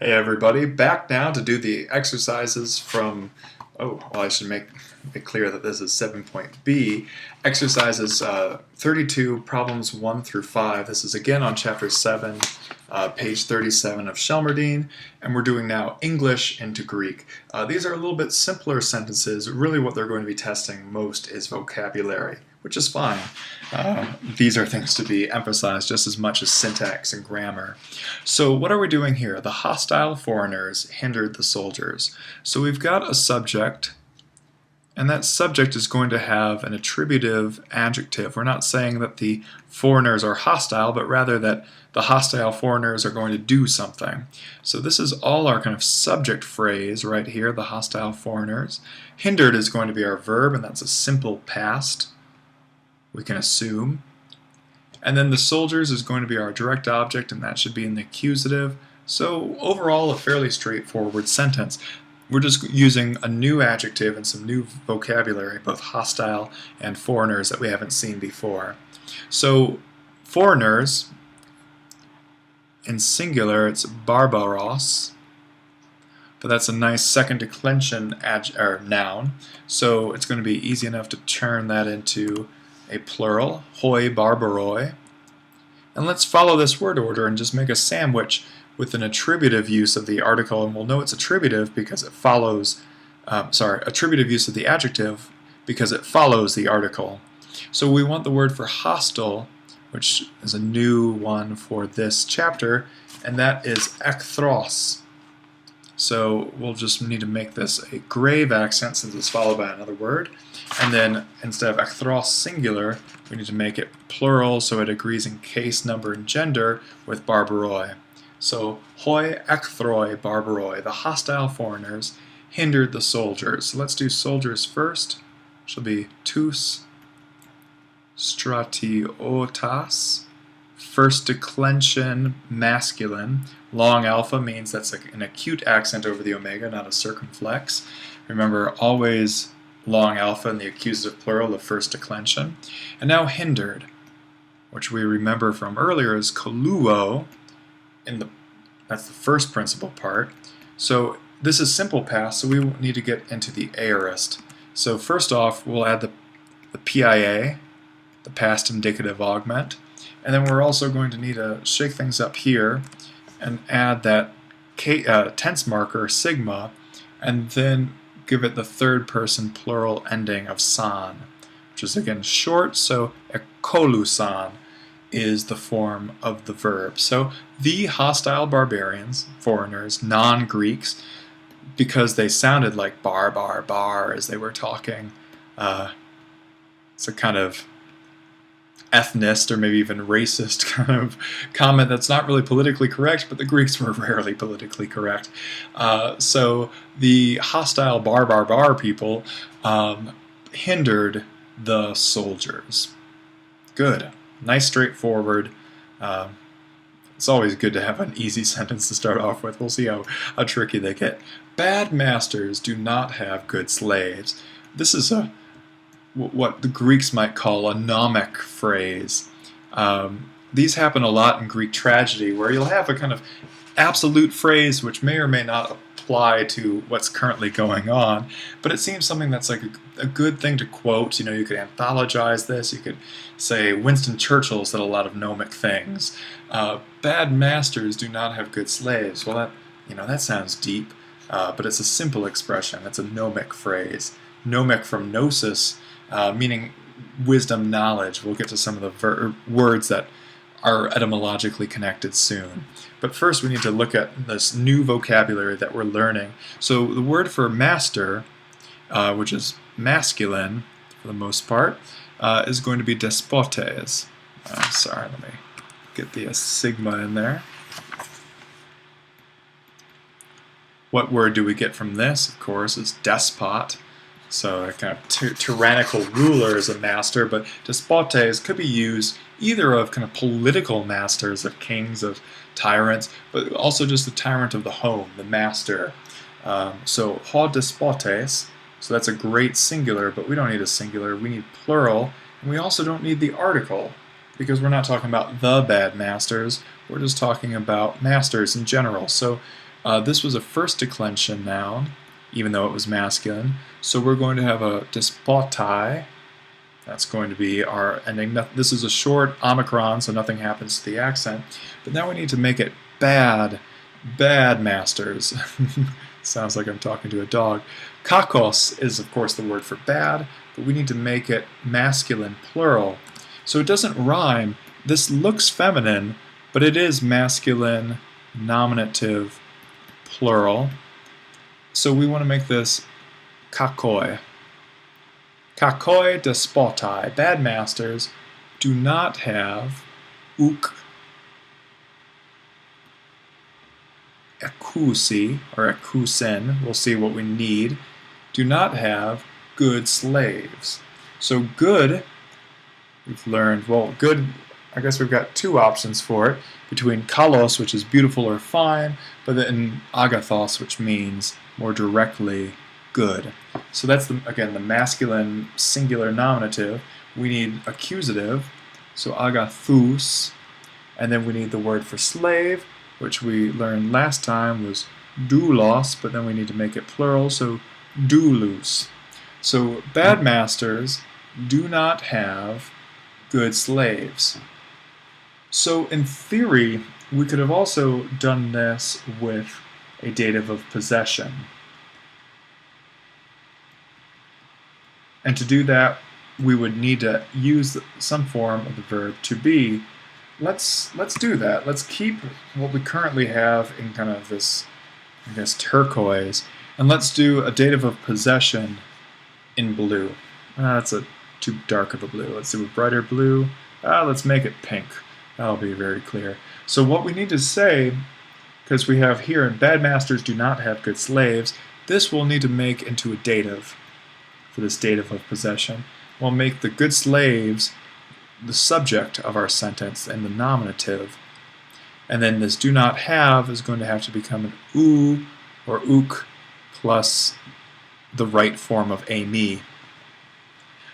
Hey everybody, back now to do the exercises from, I should make it clear that this is 7.B, exercises 32, problems 1 through 5. This is again on chapter 7, page 37 of Shelmerdine, and we're doing now English into Greek. These are a little bit simpler sentences. Really what they're going to be testing most is vocabulary, which is fine. These are things to be emphasized just as much as syntax and grammar. So what are we doing here? The hostile foreigners hindered the soldiers. So we've got a subject, and that subject is going to have an attributive adjective. We're not saying that the foreigners are hostile, but rather that the hostile foreigners are going to do something. So this is all our kind of subject phrase right here, the hostile foreigners. Hindered is going to be our verb, and that's a simple past, we can assume. And then the soldiers is going to be our direct object, and that should be in the accusative. So overall, a fairly straightforward sentence. We're just using a new adjective and some new vocabulary, both hostile and foreigners, that we haven't seen before. So foreigners, in singular, it's barbaros, but that's a nice second declension noun. So it's going to be easy enough to turn that into a plural, hoi barbaroi. And let's follow this word order and just make a sandwich with an attributive use of the article, and we'll know it's attributive because it follows, attributive use of the adjective because it follows the article. So we want the word for hostile, which is a new one for this chapter, and that is ekthros. So we'll just need to make this a grave accent since it's followed by another word. And then instead of ekthros singular, we need to make it plural so it agrees in case, number, and gender with barbaroi. So hoi ekthroi barbaroi, the hostile foreigners hindered the soldiers. So let's do soldiers first, which will be tous stratiotas. First declension masculine. Long alpha means that's an acute accent over the omega, not a circumflex. Remember, always long alpha in the accusative plural of first declension. And now hindered, which we remember from earlier is koluo. That's the first principal part. So this is simple past, so we need to get into the aorist. So first off, we'll add the PIA, the past indicative augment. And then we're also going to need to shake things up here and add that tense marker, sigma, and then give it the third person plural ending of san, which is again short, so ekolusan is the form of the verb. So the hostile barbarians, foreigners, non-Greeks, because they sounded like bar as they were talking, it's a kind of ethnist or maybe even racist kind of comment that's not really politically correct, but the Greeks were rarely politically correct. So the hostile bar people hindered the soldiers. Good. Nice, straightforward. It's always good to have an easy sentence to start off with. We'll see how tricky they get. Bad masters do not have good slaves. This is what the Greeks might call a gnomic phrase. These happen a lot in Greek tragedy, where you'll have a kind of absolute phrase which may or may not apply to what's currently going on, but it seems something that's like a good thing to quote. You know, you could anthologize this. You could say Winston Churchill said a lot of gnomic things. Bad masters do not have good slaves. Well, that sounds deep, but it's a simple expression. It's a gnomic phrase. Gnomic from gnosis, meaning wisdom, knowledge. We'll get to some of the words that are etymologically connected soon. But first we need to look at this new vocabulary that we're learning. So the word for master, which is masculine for the most part, is going to be despotes. Let me get the sigma in there. What word do we get from this? Of course, is despot. So a kind of tyrannical ruler is a master, but despotes could be used either of kind of political masters, of kings, of tyrants, but also just the tyrant of the home, the master. So ho despotes, so that's a great singular, but we don't need a singular, we need plural, and we also don't need the article, because we're not talking about the bad masters, we're just talking about masters in general. So This was a first declension noun, even though it was masculine. So we're going to have a despotai. That's going to be our ending. This is a short omicron, so nothing happens to the accent. But now we need to make it bad masters. Sounds like I'm talking to a dog. Kakos is, of course, the word for bad, but we need to make it masculine plural. So it doesn't rhyme. This looks feminine, but it is masculine nominative plural. So we want to make this kakoi. Kakoi despotai, bad masters, do not have uk ekusi, or ekusen, we'll see what we need, do not have good slaves. So good, we've learned, well, good, I guess we've got two options for it, between kalos, which is beautiful or fine, but then agathos, which means more directly good. So that's, again, the masculine singular nominative. We need accusative, so agathous, and then we need the word for slave, which we learned last time was doulos, but then we need to make it plural, so doulos. So bad masters do not have good slaves. So in theory, we could have also done this with a dative of possession. And to do that, we would need to use some form of the verb to be. Let's do that. Let's keep what we currently have in kind of this, I guess, turquoise, and let's do a dative of possession in blue. That's too dark of a blue. Let's do a brighter blue. Let's make it pink. That'll be very clear. So what we need to say, because we have here, bad masters do not have good slaves, this we'll need to make into a dative for this dative of possession. We'll make the good slaves the subject of our sentence and the nominative. And then this do not have is going to have to become an oo or ook plus the right form of ami.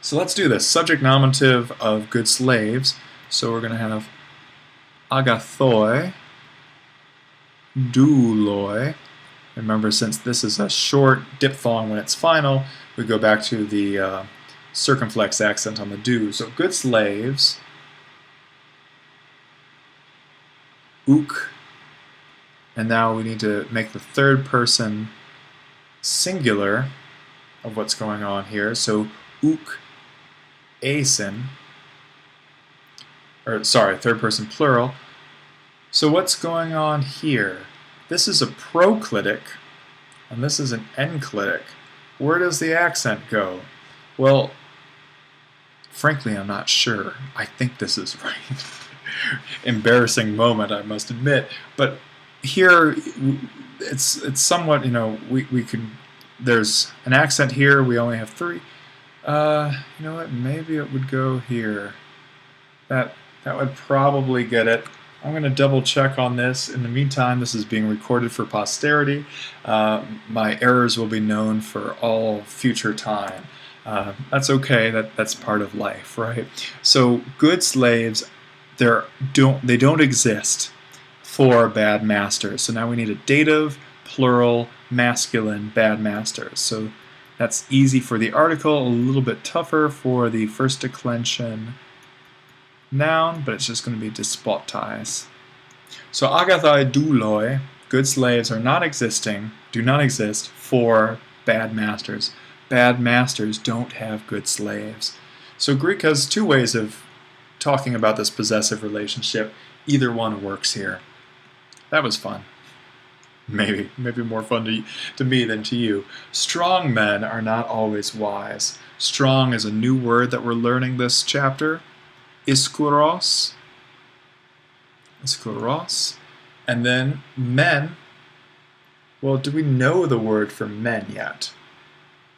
So let's do this. Subject nominative of good slaves. So we're going to have agathoi, douloi. Remember, since this is a short diphthong when it's final, we go back to the circumflex accent on the do. So good slaves, ook, and now we need to make the third person singular of what's going on here. So ook asin, or sorry, third person plural. So what's going on here? This is a proclitic, and this is an enclitic. Where does the accent go? Well, frankly, I'm not sure. I think this is right. Embarrassing moment, I must admit. But here, it's somewhat, we can. There's an accent here. We only have three. You know what? Maybe it would go here. That would probably get it. I'm going to double check on this. In the meantime, this is being recorded for posterity. My errors will be known for all future time. That's okay. That's part of life, right? So good slaves, they don't exist for bad masters. So now we need a dative, plural, masculine, bad masters. So that's easy for the article, a little bit tougher for the first declension noun, but it's just going to be despotais. So agathoi douloi, good slaves do not exist for bad masters. Bad masters don't have good slaves. So Greek has two ways of talking about this possessive relationship. Either one works here. That was fun. Maybe more fun to me than to you. Strong men are not always wise. Strong is a new word that we're learning this chapter. Iskouros. And then men. Well, do we know the word for men yet?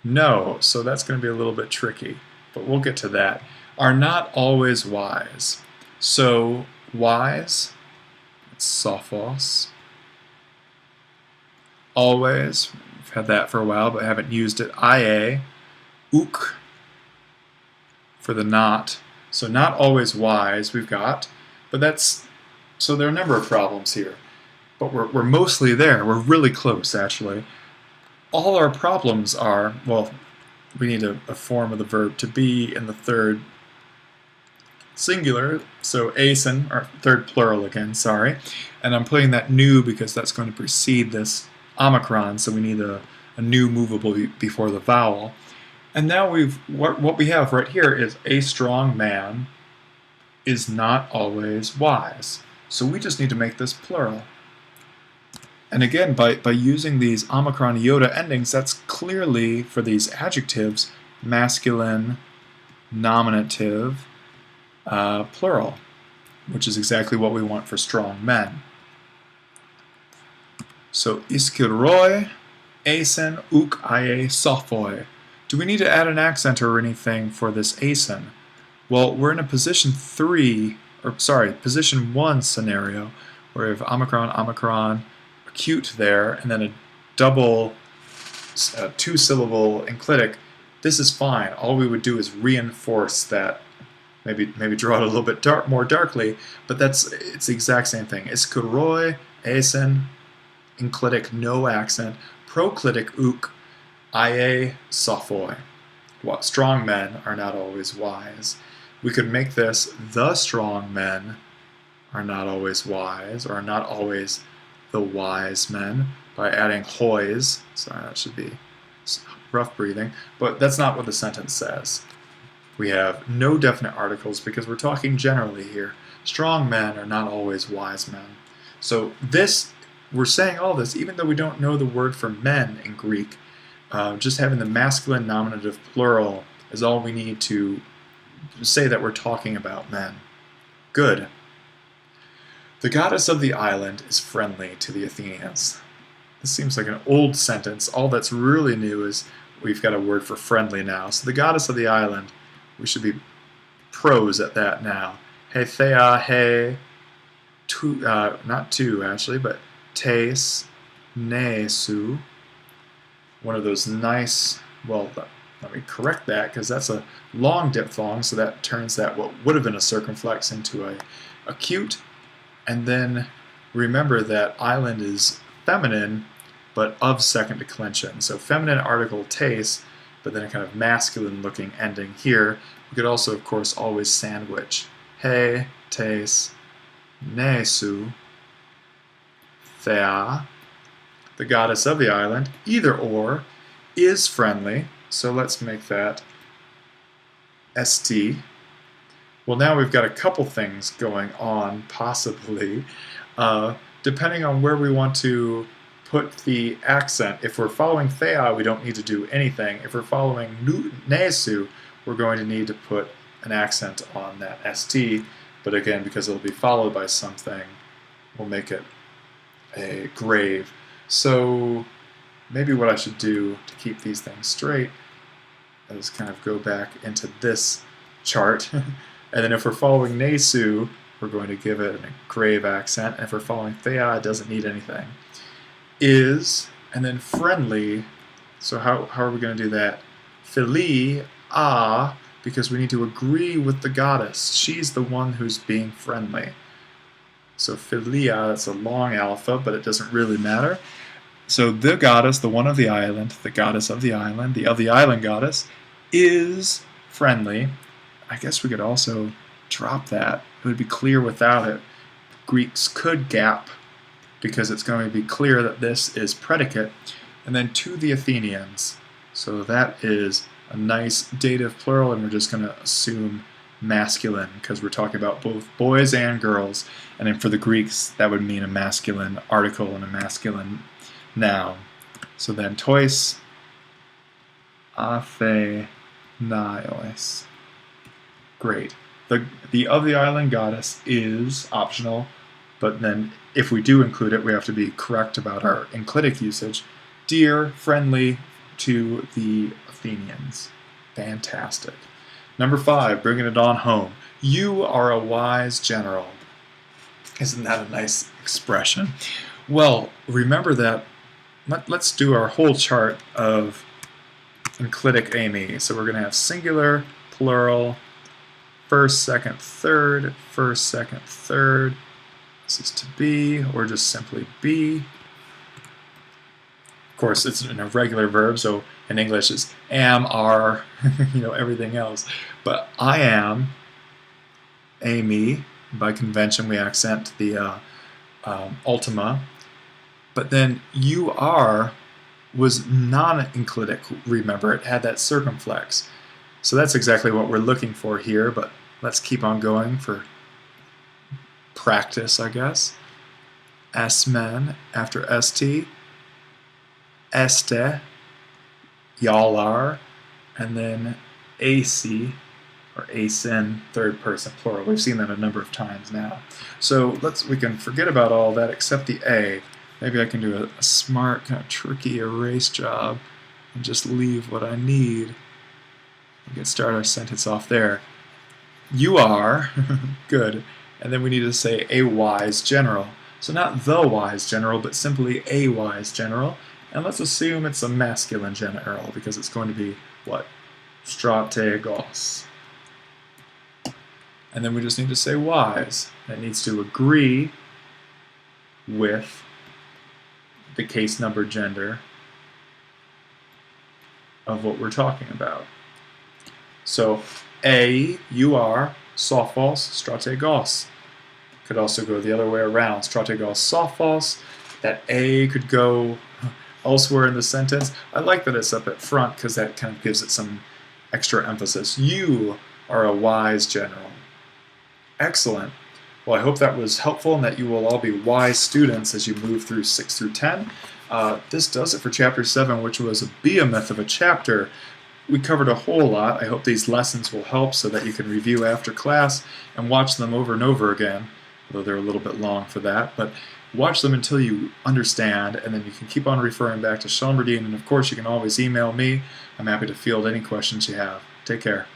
No, so that's going to be a little bit tricky, but we'll get to that. Are not always wise. So wise, it's sophos. Always, we've had that for a while, but haven't used it. Ia, ook, for the not. So not always wise, we've got, but so there are a number of problems here. but we're mostly there. We're really close, actually. All our problems are, well, we need a form of the verb to be in the third singular, so asen, or third plural again, sorry. And I'm putting that new because that's going to precede this omicron, so we need a new movable before the vowel. And now what we have right here is a strong man is not always wise. So we just need to make this plural. And again, by using these omicron iota endings, that's clearly, for these adjectives, masculine, nominative, plural, which is exactly what we want for strong men. So, iskiroi, asen, uk aye sophoi. Do we need to add an accent or anything for this asen? Well, we're in a position 1 scenario, where we have omicron, acute there, and then a double two-syllable enclitic. This is fine. All we would do is reinforce that. Maybe draw it a little bit more darkly, but it's the exact same thing. Iskuroi, asen, enclitic, no accent, proclitic uk, aye, sophoi. What strong men are not always wise. We could make this the strong men are not always wise, or are not always the wise men, by adding hoys. Sorry, that should be rough breathing, but that's not what the sentence says. We have no definite articles because we're talking generally here. Strong men are not always wise men. So we're saying all this even though we don't know the word for men in Greek. Just having the masculine nominative plural is all we need to say that we're talking about men. Good. The goddess of the island is friendly to the Athenians. This seems like an old sentence. All that's really new is we've got a word for friendly now. So the goddess of the island, we should be pros at that now. He thea, he, not two actually, but tes, ne, su. One of those nice, well, let me correct that because that's a long diphthong, so that turns that what would have been a circumflex into a acute. And then remember that island is feminine, but of second declension. So feminine article tes, but then a kind of masculine looking ending here. We could also, of course, always sandwich. He, tes, ne, su, thea. The goddess of the island, either or, is friendly. So let's make that st. Well, now we've got a couple things going on, possibly, depending on where we want to put the accent. If we're following thea, we don't need to do anything. If we're following nesu, we're going to need to put an accent on that st. But again, because it'll be followed by something, we'll make it a grave. So maybe what I should do to keep these things straight is kind of go back into this chart. And then if we're following nesu, we're going to give it a grave accent. And if we're following thea, it doesn't need anything. Is, and then friendly. So how are we going to do that? Phili, because we need to agree with the goddess. She's the one who's being friendly. So philia, that's a long alpha, but it doesn't really matter. So the goddess, the one of the island, the goddess of the island, the of the island goddess, is friendly. I guess we could also drop that. It would be clear without it. Greeks could gap because it's going to be clear that this is predicate. And then to the Athenians. So that is a nice dative plural, and we're just going to assume masculine because we're talking about both boys and girls. And then for the Greeks, that would mean a masculine article and a masculine noun. So then tois aphenaios. Great. The of the island goddess is optional, but then if we do include it, we have to be correct about our enclitic usage. Dear, friendly to the Athenians. Fantastic. Number 5, bringing it on home. You are a wise general. Isn't that a nice expression? Well, remember that. Let's do our whole chart of enclitic ame. So we're going to have singular, plural, first, second, third, This is to be, or just simply be. Of course, it's an irregular verb, so in English it's am, are, everything else. But I am, Amy. By convention, we accent the ultima. But then you are was non-enclitic. Remember, it had that circumflex. So that's exactly what we're looking for here, but let's keep on going for practice, I guess. Esmen after st, este, y'all are, and then ac, or asin, third person plural. We've seen that a number of times now. So we can forget about all that except the a. Maybe I can do a smart, kind of tricky erase job and just leave what I need. We can start our sentence off there. You are, good, and then we need to say a wise general. So not the wise general, but simply a wise general. And let's assume it's a masculine general, because it's going to be, what? Strategos. And then we just need to say wise. That needs to agree with the case number gender of what we're talking about. So a, you are, sophos, strategos. Could also go the other way around, strategos, sophos. That a could go elsewhere in the sentence. I like that it's up at front because that kind of gives it some extra emphasis. You are a wise general. Excellent. Well, I hope that was helpful and that you will all be wise students as you move through 6 through 10. This does it for Chapter 7, which was a behemoth of a chapter. We covered a whole lot. I hope these lessons will help so that you can review after class and watch them over and over again, although they're a little bit long for that. But watch them until you understand, and then you can keep on referring back to Shelmerdine. And of course, you can always email me. I'm happy to field any questions you have. Take care.